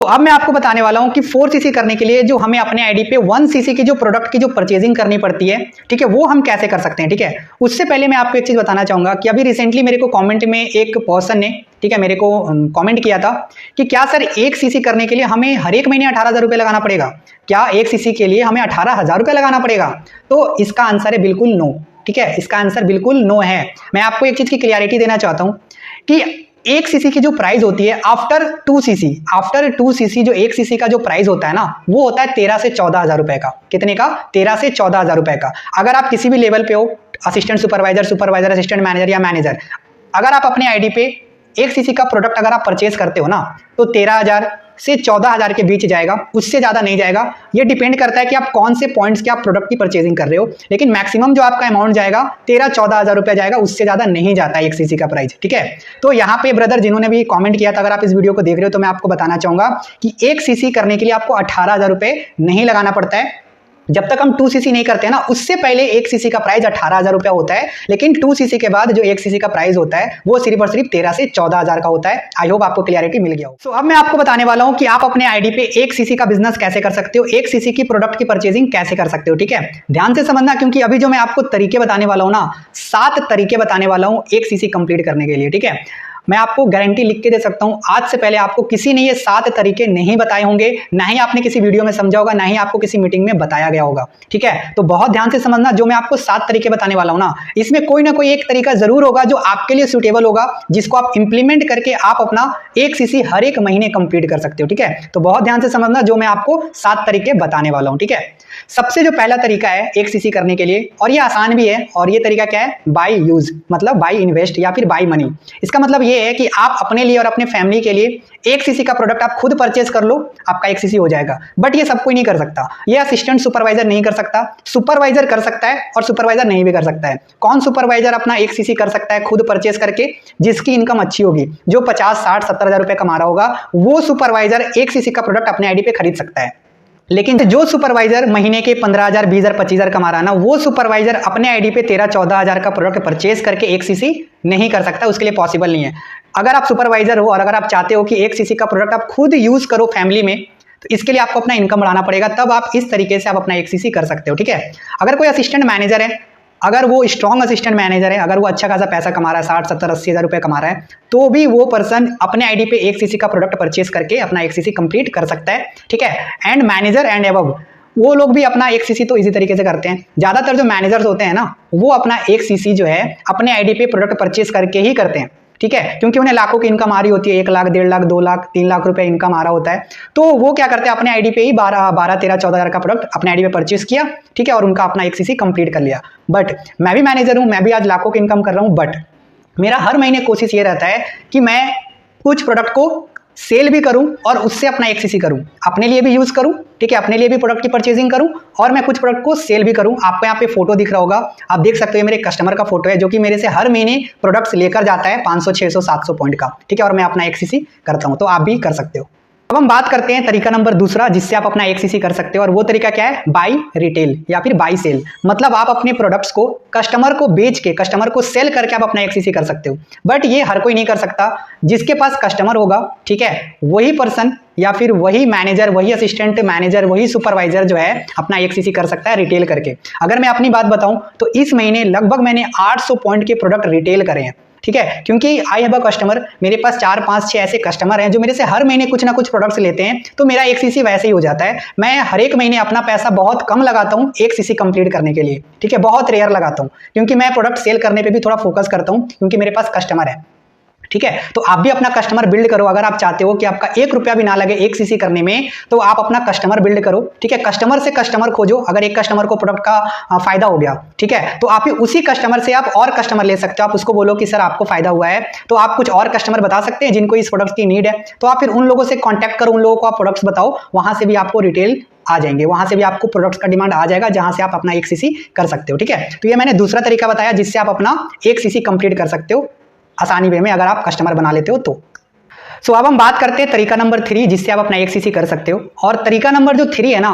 तो अब मैं आपको बताने वाला हूं कि 4cc करने के लिए जो हमें अपने आईडी पे 1cc की जो प्रोडक्ट की जो परचेजिंग करनी पड़ती है, ठीक है, वो हम कैसे कर सकते हैं। ठीक है, उससे पहले मैं आपको एक चीज बताना चाहूंगा कि अभी रिसेंटली मेरे को कमेंट में एक पर्सन ने, ठीक है, मेरे को कमेंट किया था कि क्या सर 1cc करने के लिए हमें हर एक महीने 18,000 रुपये लगाना पड़ेगा, क्या 1cc के लिए हमें 18,000 रुपये लगाना पड़ेगा। तो इसका आंसर है बिल्कुल नो। ठीक है, इसका आंसर बिल्कुल नो है। मैं आपको एक चीज की क्लियरिटी देना चाहता हूं कि 1cc की जो प्राइस होती है आफ्टर 2cc जो 1cc का जो प्राइस होता है ना, वो होता है 13 से 14,000 रुपए का। कितने का? 13 से 14,000 रुपए का। अगर आप किसी भी लेवल पे हो, असिस्टेंट सुपरवाइजर, असिस्टेंट मैनेजर या मैनेजर, अगर आप अपने आईडी पे 1cc का प्रोडक्ट अगर आप परचेज करते हो ना, तो 13,000 से 14,000 के बीच जाएगा, उससे ज्यादा नहीं जाएगा। ये डिपेंड करता है कि आप कौन से पॉइंट्स के आप प्रोडक्ट की परचेजिंग कर रहे हो, लेकिन मैक्सिमम जो आपका अमाउंट जाएगा 13-14,000 रुपए जाएगा, उससे ज्यादा नहीं जाता है 1cc का प्राइस। ठीक है, तो यहाँ पे ब्रदर जिन्होंने भी कमेंट किया था, अगर आप इस वीडियो को देख रहे हो तो मैं आपको बताना चाहूंगा कि 1cc करने के लिए आपको 18,000 रुपए नहीं लगाना पड़ता है। जब तक हम 2cc नहीं करते हैं ना, उससे पहले 1cc का प्राइस 18,000 रुपया होता है, लेकिन 2cc के बाद जो 1cc का प्राइस होता है वो सिर्फ और सिर्फ 13 से 14,000 का होता है। आई होप आपको क्लियरिटी मिल गया हो। सो अब मैं आपको बताने वाला हूं कि आप अपने आईडी पे 1cc का बिजनेस कैसे कर सकते हो, 1cc की प्रोडक्ट की परचेजिंग कैसे कर सकते हो। ठीक है, ध्यान से समझना, क्योंकि अभी जो मैं आपको तरीके बताने वाला हूं ना, 7 तरीके बताने वाला हूं 1cc कंप्लीट करने के लिए। ठीक है, मैं आपको गारंटी लिख के दे सकता हूं, आज से पहले आपको किसी ने ये 7 तरीके नहीं बताए होंगे, ना ही आपने किसी वीडियो में समझा होगा, ना ही आपको किसी मीटिंग में बताया गया होगा। ठीक है, तो बहुत ध्यान से समझना, जो मैं आपको 7 तरीके बताने वाला हूं ना, इसमें कोई ना कोई एक तरीका जरूर होगा जो आपके लिए सूटेबल होगा, जिसको आप इंप्लीमेंट करके आप अपना 1cc हर एक महीने कंप्लीट कर सकते हो। ठीक है, तो बहुत ध्यान से समझना जो मैं आपको 7 तरीके बताने वाला हूं। ठीक है, सबसे जो पहला तरीका है 1cc करने के लिए, और ये आसान भी है, और ये तरीका क्या है? बाय यूज, मतलब बाय इन्वेस्ट या फिर बाय मनी। इसका मतलब ये है कि आप अपने लिए और अपने फैमिली के लिए 1cc का प्रोडक्ट आप खुद परचेज कर लो, आपका 1cc हो जाएगा। बट ये सब कोई नहीं कर सकता, ये असिस्टेंट सुपरवाइजर नहीं कर सकता, सुपरवाइजर कर सकता है और सुपरवाइजर नहीं भी कर सकता है। कौन सुपरवाइजर अपना 1cc कर सकता है खुद परचेज करके? जिसकी इनकम अच्छी होगी, जो 50, 60, 70,000 रुपए कमा रहा होगा, वो सुपरवाइजर 1cc का प्रोडक्ट अपने आईडी पे खरीद सकता है। लेकिन जो सुपरवाइजर महीने के 15,000, 20,000, 25,000 कमा रहा है ना, वो सुपरवाइजर अपने आईडी पे 13-14,000 का प्रोडक्ट परचेज करके 1cc नहीं कर सकता, उसके लिए पॉसिबल नहीं है। अगर आप सुपरवाइजर हो और अगर आप चाहते हो कि 1cc का प्रोडक्ट आप खुद यूज करो फैमिली में, तो इसके लिए आपको अपना इनकम बढ़ाना पड़ेगा, तब आप इस तरीके से आप अपना 1cc कर सकते हो। ठीक है, अगर कोई असिस्टेंट मैनेजर है, अगर वो स्ट्रॉन्ग असिस्टेंट मैनेजर है, अगर वो अच्छा खासा पैसा कमा रहा है, 60, 70, 80,000 रुपए कमा रहा है, तो भी वो पर्सन अपने आईडी पे 1cc का प्रोडक्ट परचेज करके अपना 1cc कंप्लीट कर सकता है। ठीक है, एंड मैनेजर एंड अबव वो लोग भी अपना 1cc तो इसी तरीके से करते हैं। ज्यादातर जो मैनेजर्स होते हैं ना, वो अपना 1cc जो है अपने आईडी पे प्रोडक्ट परचेज करके ही करते हैं। ठीक है, क्योंकि उन्हें लाखों की इनकम आ रही होती है, 1 लाख, 1.5 लाख, 2 लाख, 3 लाख रुपए इनकम आ रहा होता है, तो वो क्या करते हैं, अपने आईडी पे ही 12, 13, 14,000 का प्रोडक्ट अपने आईडी पे परचेज किया। ठीक है, और उनका अपना 1cc कंप्लीट कर लिया। बट मैं भी मैनेजर हूं, मैं भी आज लाखों की इनकम कर रहा हूं, बट मेरा हर महीने कोशिश ये रहता है कि मैं कुछ प्रोडक्ट को सेल भी करूं और उससे अपना 1cc करूं, अपने लिए भी यूज करूं। ठीक है, अपने लिए भी प्रोडक्ट की परचेजिंग करूं और मैं कुछ प्रोडक्ट को सेल भी करूं। आपको यहाँ पे फोटो दिख रहा होगा, आप देख सकते हो, मेरे कस्टमर का फोटो है जो कि मेरे से हर महीने प्रोडक्ट्स लेकर जाता है 500, 600, 700 पॉइंट का। ठीक है, और मैं अपना 1cc करता हूं, तो आप भी कर सकते हो। अब हम बात करते हैं तरीका नंबर दूसरा, जिससे आप अपना 1cc कर सकते हो, और वो तरीका क्या है? बाय रिटेल या फिर बाय सेल। मतलब आप अपने प्रोडक्ट्स को कस्टमर को बेच के, कस्टमर को सेल करके आप अपना 1cc कर सकते हो। बट ये हर कोई नहीं कर सकता। जिसके पास कस्टमर होगा, ठीक है, वही पर्सन या फिर वही मैनेजर, वही असिस्टेंट मैनेजर, वही सुपरवाइजर जो है अपना 1cc कर सकता है रिटेल करके। अगर मैं अपनी बात बताऊं तो इस महीने लगभग मैंने 800 पॉइंट के प्रोडक्ट रिटेल करे हैं। ठीक है, क्योंकि आई हैव अ कस्टमर, मेरे पास 4, 5, 6 ऐसे कस्टमर हैं जो मेरे से हर महीने कुछ ना कुछ प्रोडक्ट्स लेते हैं, तो मेरा 1cc वैसे ही हो जाता है। मैं हर एक महीने अपना पैसा बहुत कम लगाता हूं 1cc कंप्लीट करने के लिए। ठीक है, बहुत रेयर लगाता हूं, क्योंकि मैं प्रोडक्ट सेल करने पे भी थोड़ा फोकस करता हूं, क्योंकि मेरे पास कस्टमर है। ठीक है, तो आप भी अपना कस्टमर बिल्ड करो। अगर आप चाहते हो कि आपका 1 रुपया भी ना लगे 1cc करने में, तो आप अपना कस्टमर बिल्ड करो। ठीक है, कस्टमर से कस्टमर खोजो। अगर एक कस्टमर को प्रोडक्ट का फायदा हो गया, ठीक है, तो आप उसी कस्टमर से आप और कस्टमर ले सकते हो। आप उसको बोलो कि सर आपको फायदा हुआ है, तो आप कुछ और कस्टमर बता सकते हैं जिनको इस प्रोडक्ट की नीड है, तो आप फिर उन लोगों से कॉन्टैक्ट करो, उन लोगों को आप प्रोडक्ट्स बताओ, वहां से भी आपको रिटेल आ जाएंगे, वहां से भी आपको प्रोडक्ट्स का डिमांड आ जाएगा, जहां से आप अपना 1cc कर सकते हो। ठीक है, तो ये मैंने दूसरा तरीका बताया जिससे आप अपना 1cc कंप्लीट कर सकते हो आसानी वे में, अगर आप कस्टमर बना लेते हो तो। सो अब हम बात करते हैं तरीका नंबर 3, जिससे आप अपना 1cc कर सकते हो। और तरीका नंबर जो 3 है ना,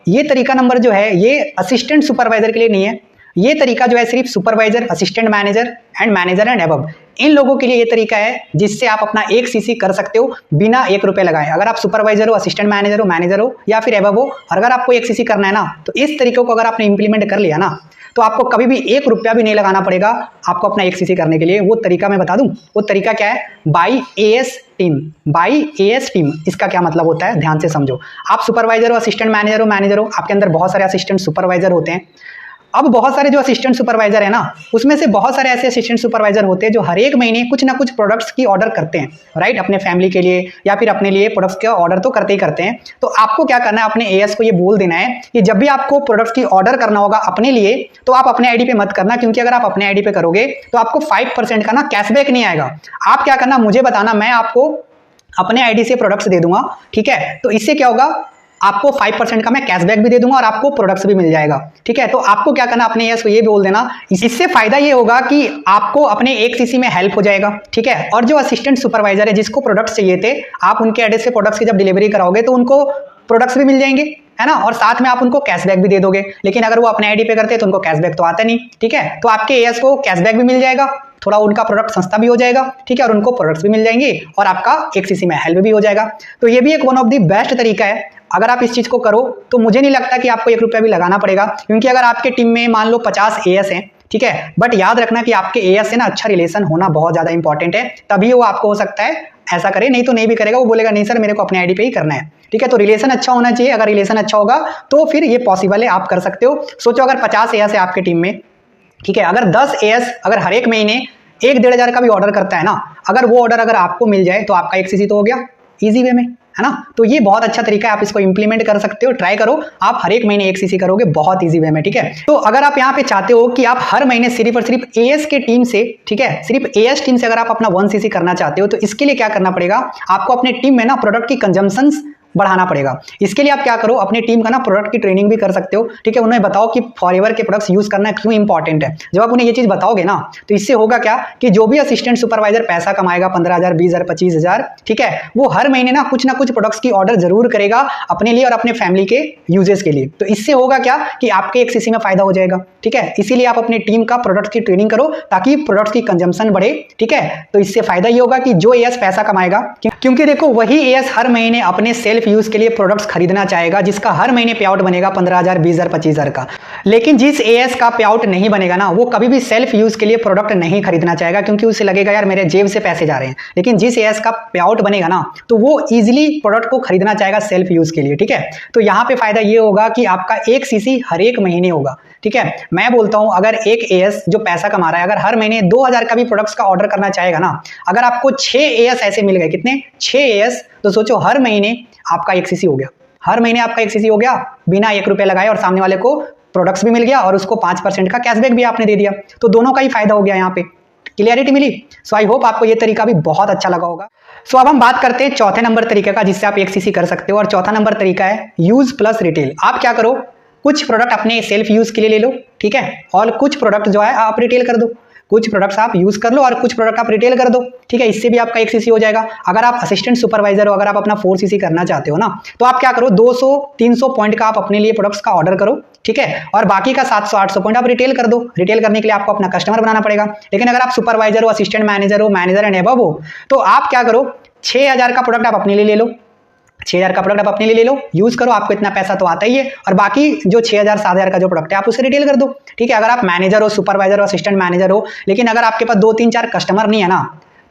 ये तरीका नंबर जो है, ये असिस्टेंट सुपरवाइजर के लिए नहीं है, ये तरीका जो है सिर्फ supervisor, assistant manager and above, इन लोगों के लिए ये तरीका है जिससे आप अपना 1 सीसी कर सकते हो बिना 1 रुपये लगाए। अगर आप सुपरवाइजर हो, असिस्टेंट मैनेजर हो या फिर अबव हो, और अगर आपको 1 सीसी करना है ना, तो इस तरीकों को अगर आपने इंप्लीमेंट कर लिया ना, तो आपको कभी भी 1 रुपया भी नहीं लगाना पड़ेगा आपको अपना 1 सीसी करने के लिए। वो तरीका मैं बता दूं, वो तरीका क्या है? By as team. By as team, इसका क्या मतलब होता है, ध्यान से समझो। आप सुपरवाइजर हो, असिस्टेंट मैनेजर हो, आपके अंदर बहुत सारे असिस्टेंट सुपरवाइजर होते हैं। अब बहुत सारे जो असिस्टेंट सुपरवाइजर है ना, उसमें से बहुत सारे ऐसे असिस्टेंट सुपरवाइजर होते हैं जो हर एक महीने कुछ ना कुछ प्रोडक्ट्स की ऑर्डर करते हैं, राइट? अपने फैमिली के लिए या फिर अपने लिए प्रोडक्ट्स का ऑर्डर तो करते ही करते हैं। तो आपको क्या करना है, अपने एएस को ये बोल देना है कि जब भी आपको प्रोडक्ट्स की ऑर्डर करना होगा अपने लिए, तो आप अपने आईडी पे मत करना, क्योंकि अगर आप अपने आईडी पे करोगे तो आपको 5% का ना कैशबैक नहीं आएगा। आप क्या करना, मुझे बताना, मैं आपको अपने आईडी से प्रोडक्ट्स दे दूंगा, ठीक है? तो इससे क्या होगा, आपको 5% का मैं कैशबैक भी दे दूंगा और आपको प्रोडक्ट्स भी मिल जाएगा, ठीक है? तो आपको क्या करना, अपने एएस को ये बोल देना। इससे फायदा ये होगा कि आपको अपने 1 सीसी में हेल्प हो जाएगा, ठीक है? और जो असिस्टेंट सुपरवाइजर है जिसको प्रोडक्ट्स चाहिए थे, आप उनके एड्रेस से प्रोडक्ट्स की जब डिलीवरी कराओगे तो उनको प्रोडक्ट्स भी मिल जाएंगे, है ना? और साथ में आप उनको कैशबैक भी दे दोगे। लेकिन अगर वो अपने आईडी पे करते हैं तो उनको कैशबैक तो आता नहीं, ठीक है? तो आपके एएस को कैशबैक भी मिल जाएगा, थोड़ा उनका प्रोडक्ट सस्ता भी हो जाएगा, ठीक है? और उनको प्रोडक्ट्स भी मिल जाएंगे और आपका 1 सीसी में हेल्प भी हो जाएगा। तो ये भी एक वन ऑफ द बेस्ट तरीका है। अगर आप इस चीज को करो तो मुझे नहीं लगता कि आपको 1 रुपया भी लगाना पड़ेगा, क्योंकि अगर आपके टीम में मान लो 50 एएस हैं, ठीक है? बट याद रखना कि आपके एएस से ना अच्छा रिलेशन होना बहुत ज्यादा इंपॉर्टेंट है, तभी वो आपको हो सकता है ऐसा करे, नहीं तो नहीं भी करेगा। वो बोलेगा नहीं सर, मेरे को अपने आईडी पे ही करना है, ठीक है? तो रिलेशन अच्छा होना चाहिए। अगर रिलेशन अच्छा होगा तो फिर ये पॉसिबल है, आप कर सकते हो। सोचो अगर 50 एएस है आपके टीम में, ठीक है? अगर 10 एएस अगर हर एक महीने 1-1.5 हज़ार का भी ऑर्डर करता है ना, अगर वो ऑर्डर अगर आपको मिल जाए तो आपका 1 सीसी तो हो गया इजी वे में, है ना? तो ये बहुत अच्छा तरीका है, आप इसको इंप्लीमेंट कर सकते हो, ट्राई करो। आप हर एक महीने 1 सीसी करोगे बहुत इजी वे में, ठीक है? तो अगर आप यहाँ पे चाहते हो कि आप हर महीने सिर्फ और सिर्फ एएस के टीम से, ठीक है, सिर्फ एएस टीम से अगर आप अपना 1 सीसी करना चाहते हो, तो इसके लिए क्या करना पड़ेगा, आपको अपने टीम में ना प्रोडक्ट की कंजम्पशंस बढ़ाना पड़ेगा। इसके लिए आप क्या करो, अपनी टीम का ना प्रोडक्ट की ट्रेनिंग भी कर सकते हो, ठीक है? उन्हें बताओ कि फॉरएवर के प्रोडक्ट्स यूज करना क्यों इंपॉर्टेंट है। जब आप उन्हें ये चीज बताओगे ना, तो इससे होगा क्या कि जो भी असिस्टेंट सुपरवाइजर पैसा कमाएगा 15,000, 20,000, 25,000, ठीक है, वो हर महीने ना कुछ प्रोडक्ट्स की ऑर्डर जरूर करेगा अपने लिए और अपने फैमिली के यूजेस के लिए। तो इससे होगा क्या कि आपके 1 सीसी में फायदा हो जाएगा, ठीक है? इसीलिए आप अपनी टीम का प्रोडक्ट की ट्रेनिंग करो ताकि प्रोडक्ट्स की कंजम्पशन बढ़े, ठीक है? तो इससे फायदा ये होगा कि जो एएस पैसा कमाएगा, क्योंकि देखो वही एएस हर महीने अपने सेल्फ यूज के लिए प्रोडक्ट्स खरीदना चाहेगा जिसका हर महीने पे आउट बनेगा 15,000, 20,000, 25,000 का। लेकिन जिस एएस का पे आउट नहीं बनेगा ना, वो कभी भी सेल्फ यूज के लिए प्रोडक्ट नहीं खरीदना चाहेगा, क्योंकि उसे लगेगा यार मेरे जेब से पैसे जा रहे हैं। लेकिन जिस एएस का पे आउट बनेगा ना, तो वो इजीली प्रोडक्ट को खरीदना चाहेगा सेल्फ यूज के लिए, ठीक है? तो यहाँ पे फायदा ये होगा कि आपका 1 सीसी हर एक महीने होगा, ठीक है? मैं बोलता हूं अगर एक एएस जो पैसा कमा रहा है अगर हर महीने 2,000 का भी प्रोडक्ट्स का ऑर्डर करना चाहेगा ना, अगर आपको 6 एएस ऐसे मिल गए, कितने? 6 एएस, तो सोचो हर महीने आपका 1 सीसी हो गया, हर महीने आपका 1 सीसी हो गया बिना 1 रुपया लगाए, और सामने वाले को प्रोडक्ट्स भी मिल गया और उसको 5% का कैशबैक भी आपने दे दिया। तो दोनों का ही फायदा हो गया, यहाँ पे clarity milli. So I hope आपको ये तरीका भी बहुत अच्छा लगा होगा। सो अब हम बात करते हैं चौथे नंबर तरीके का जिससे आप 1 सीसी कर सकते हो, और चौथा नंबर तरीका है यूज प्लस रिटेल। आप क्या करो, कुछ प्रोडक्ट अपने सेल्फ यूज के लिए ले लो, ठीक है, और कुछ प्रोडक्ट जो है आप रिटेल कर दो। कुछ प्रोडक्ट्स आप यूज कर लो और कुछ प्रोडक्ट आप रिटेल कर दो, ठीक है? इससे भी आपका 1 सीसी हो जाएगा। अगर आप असिस्टेंट सुपरवाइजर हो, अगर आप अपना 4 सीसी करना चाहते हो ना, तो आप क्या करो, 200-300 पॉइंट का आप अपने लिए प्रोडक्ट्स का ऑर्डर करो, ठीक है, और बाकी का 700-800 पॉइंट आप रिटेल कर दो। रिटेल करने के लिए आपको अपना कस्टमर बनाना पड़ेगा। लेकिन अगर आप सुपरवाइजर हो, असिस्टेंट मैनेजर एंड अबव हो, तो आप क्या करो, 6,000 का प्रोडक्ट आप अपने लिए ले लो, 6,000 का प्रोडक्ट आप अपने लिए ले लो, यूज करो, आपको इतना पैसा तो आता ही है, और बाकी जो 6,000 7,000 का जो प्रोडक्ट है आप उसे रिटेल कर दो, ठीक है? अगर आप मैनेजर हो, सुपरवाइजर हो, असिस्टेंट मैनेजर हो, लेकिन अगर आपके पास 2-3-4 कस्टमर नहीं है ना,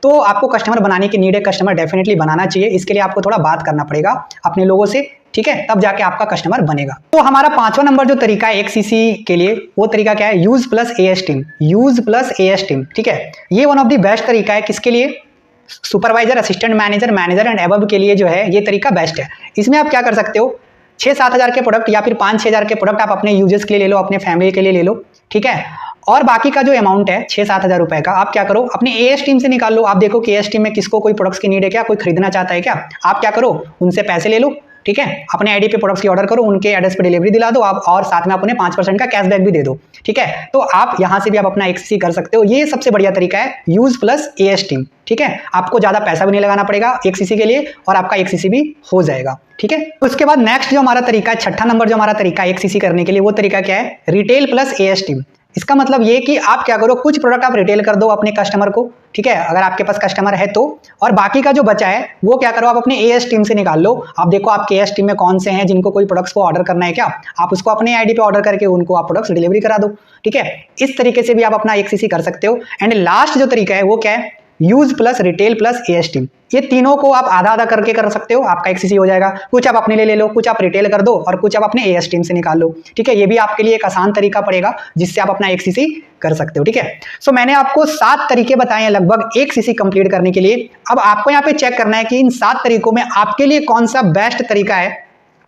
तो आपको कस्टमर बनाने की नीड है, कस्टमर डेफिनेटली बनाना चाहिए। इसके लिए आपको थोड़ा बात करना पड़ेगा अपने लोगों से, ठीक है, तब जाके आपका कस्टमर बनेगा। तो हमारा 5वां नंबर जो तरीका है 1 सीसी के लिए, वो तरीका क्या है, use plus as team. Use plus as team, ठीक है, ये वन ऑफ द बेस्ट तरीका है। किसके लिए? Supervisor, assistant manager and above के लिए जो है ये तरीका बेस्ट है। इसमें आप क्या कर सकते हो, 6-7 हज़ार के प्रोडक्ट या फिर 5-6 हज़ार के प्रोडक्ट आप अपने यूजर्स के लिए ले लो, अपने फैमिली के लिए ले लो, ठीक है, और बाकी का जो अमाउंट है 6-7 हज़ार रुपए का आप क्या करो, अपने एएस टीम से निकाल लो। आप देखो कि एएस टीम में किसको कोई प्रोडक्ट्स की नीड है क्या, कोई खरीदना चाहता है क्या, आप क्या करो, उनसे पैसे ले लो, ठीक है, अपने आईडी पे प्रोडक्ट्स की ऑर्डर करो, उनके एड्रेस पे डिलीवरी दिला दो आप, और साथ में आप उन्हें 5% का कैशबैक भी दे दो, ठीक है? तो आप यहां से भी आप अपना 1 सीसी कर सकते हो। ये सबसे बढ़िया तरीका है, यूज प्लस एएस टीम, ठीक है? आपको ज्यादा पैसा भी नहीं लगाना पड़ेगा 1 सीसी के लिए, और आपका 1 सीसी भी हो जाएगा, ठीक है? उसके बाद नेक्स्ट जो हमारा तरीका है, छठा नंबर जो हमारा तरीका है 1 सीसी करने के लिए, वो तरीका क्या है, रिटेल प्लस एएस टीम। इसका मतलब ये कि आप क्या करो, कुछ प्रोडक्ट आप रिटेल कर दो अपने कस्टमर को, ठीक है, अगर आपके पास कस्टमर है तो, और बाकी का जो बचा है वो क्या करो, आप अपने एएस टीम से निकाल लो। आप देखो आपके एएस टीम में कौन से हैं जिनको कोई प्रोडक्ट्स को ऑर्डर करना है, क्या आप उसको अपने आईडी पे ऑर्डर करके उनको आप प्रोडक्ट्स डिलीवरी करा दो, ठीक है। इस तरीके से भी आप अपना एक सीसी कर सकते हो। एंड लास्ट जो तरीका है वो क्या है, use plus retail plus as team, ये तीनों को आप आधा आधा करके कर सकते हो, आपका एक सीसी हो जाएगा। कुछ आप अपने लिए ले लो, कुछ आप रिटेल कर दो और कुछ आप अपने एएस टीम से निकाल लो, ठीक है। ये भी आपके लिए एक आसान तरीका पड़ेगा जिससे आप अपना एक सीसी कर सकते हो, ठीक है। सो मैंने आपको 7 तरीके बताए हैं लगभग एक सीसी कंप्लीट करने के लिए। अब आपको यहाँ पे चेक करना है कि इन 7 तरीकों में आपके लिए कौन सा बेस्ट तरीका है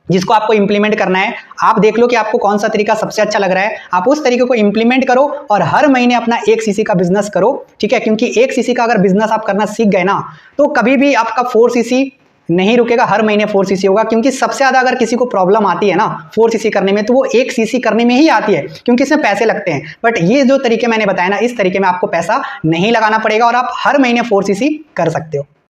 जिसको आपको इंप्लीमेंट करना है। आप देख लो कि आपको कौन सा तरीका सबसे अच्छा लग रहा है, आप उस तरीके को इंप्लीमेंट करो और हर महीने अपना एक सीसी का बिजनेस करो, ठीक है। क्योंकि एक सीसी का अगर बिजनेस आप करना सीख गए ना, तो कभी भी आपका 4 सीसी नहीं रुकेगा, हर महीने 4 सीसी होगा। क्योंकि सबसे ज्यादा अगर किसी को प्रॉब्लम आती है ना 4 सीसी करने में, तो वो एक सीसी करने में ही आती है, क्योंकि इसमें पैसे लगते हैं। बट ये जो तरीके मैंने बताया ना, इस तरीके में आपको पैसा नहीं लगाना पड़ेगा और आप हर महीने 4 सीसी कर सकते हो।